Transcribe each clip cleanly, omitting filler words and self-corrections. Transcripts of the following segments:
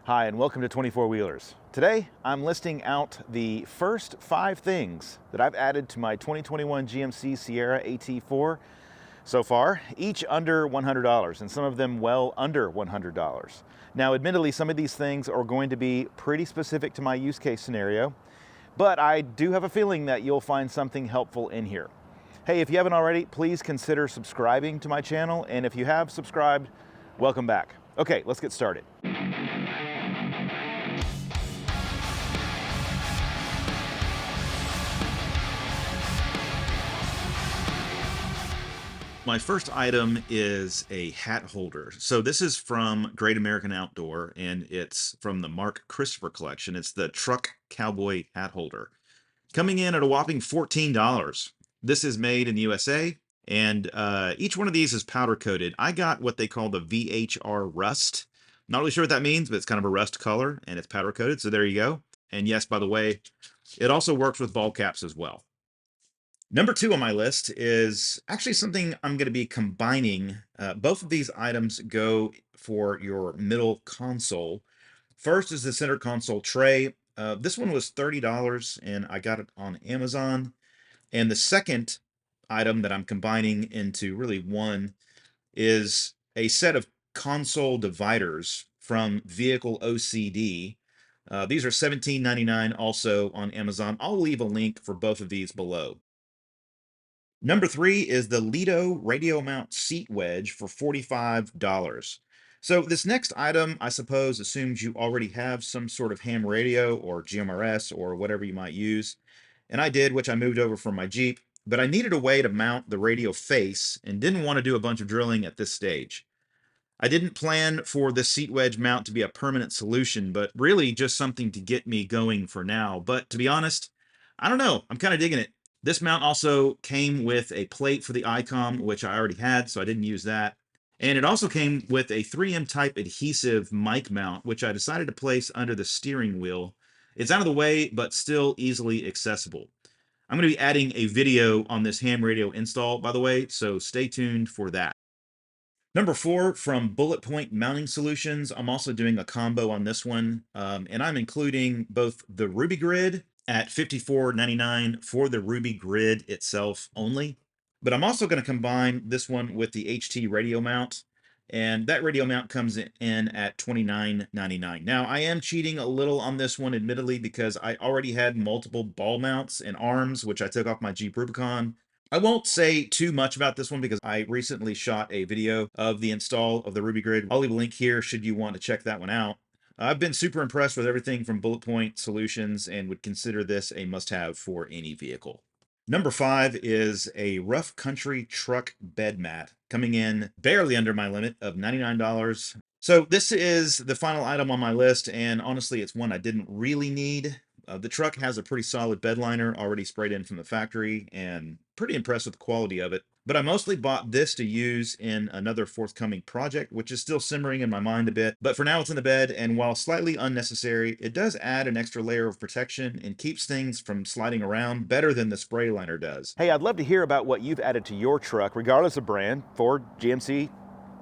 Hi, and welcome to 24 Wheelers. Today, I'm listing out the first 5 things that I've added to my 2021 GMC Sierra AT4 so far, each under $100, and some of them well under $100. Now, admittedly, some of these things are going to be pretty specific to my use case scenario, but I do have a feeling that you'll find something helpful in here. Hey, if you haven't already, please consider subscribing to my channel, and if you have subscribed, welcome back. Okay, let's get started. My first item is a hat holder. So this is from Great American Outdoor, and it's from the Mark Christopher collection. It's the Truck Cowboy hat holder, coming in at a whopping $14. This is made in the USA, and each one of these is powder coated. I got what they call the VHR rust. Not really sure what that means, but it's kind of a rust color, and it's powder coated, so there you go. And yes, by the way, it also works with ball caps as well. Number 2 on my list is actually something I'm going to be combining. Both of these items go for your middle console. First is the center console tray. This one was $30 and I got it on Amazon. And the second item that I'm combining into really one is a set of console dividers from Vehicle OCD. These are $17.99 also on Amazon. I'll leave a link for both of these below. Number 3 is the Lido radio mount seat wedge for $45. So this next item, I suppose, assumes you already have some sort of ham radio or GMRS or whatever you might use. And I did, which I moved over from my Jeep, but I needed a way to mount the radio face and didn't want to do a bunch of drilling at this stage. I didn't plan for the seat wedge mount to be a permanent solution, but really just something to get me going for now. But to be honest, I don't know, I'm kind of digging it. This mount also came with a plate for the ICOM, which I already had, so I didn't use that. And it also came with a 3M type adhesive mic mount, which I decided to place under the steering wheel. It's out of the way, but still easily accessible. I'm going to be adding a video on this ham radio install, by the way, so stay tuned for that. Number 4, from Bullet Point Mounting Solutions. I'm also doing a combo on this one, and I'm including both the Ruby Grid at $54.99 for the Ruby Grid itself only. But I'm also going to combine this one with the HT radio mount, and that radio mount comes in at $29.99. Now, I am cheating a little on this one, admittedly, because I already had multiple ball mounts and arms, which I took off my Jeep Rubicon. I won't say too much about this one because I recently shot a video of the install of the Ruby Grid. I'll leave a link here should you want to check that one out. I've been super impressed with everything from Bullet Point Solutions and would consider this a must-have for any vehicle. Number 5 is a rough country truck bed mat, coming in barely under my limit of $99. So this is the final item on my list, and honestly, it's one I didn't really need. The truck has a pretty solid bed liner already sprayed in from the factory, and pretty impressed with the quality of it. But I mostly bought this to use in another forthcoming project, which is still simmering in my mind a bit. But for now, it's in the bed, and while slightly unnecessary, it does add an extra layer of protection and keeps things from sliding around better than the spray liner does. Hey, I'd love to hear about what you've added to your truck, regardless of brand: Ford, GMC,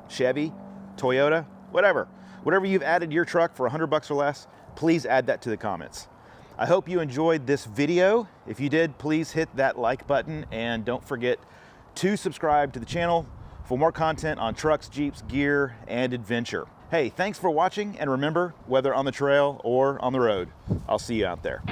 Chevy, Toyota, whatever. Whatever you've added to your truck for $100 or less, please add that to the comments. I hope you enjoyed this video. If you did, please hit that like button and don't forget to subscribe to the channel for more content on trucks, Jeeps, gear, and adventure. Hey, thanks for watching, and remember, whether on the trail or on the road, I'll see you out there.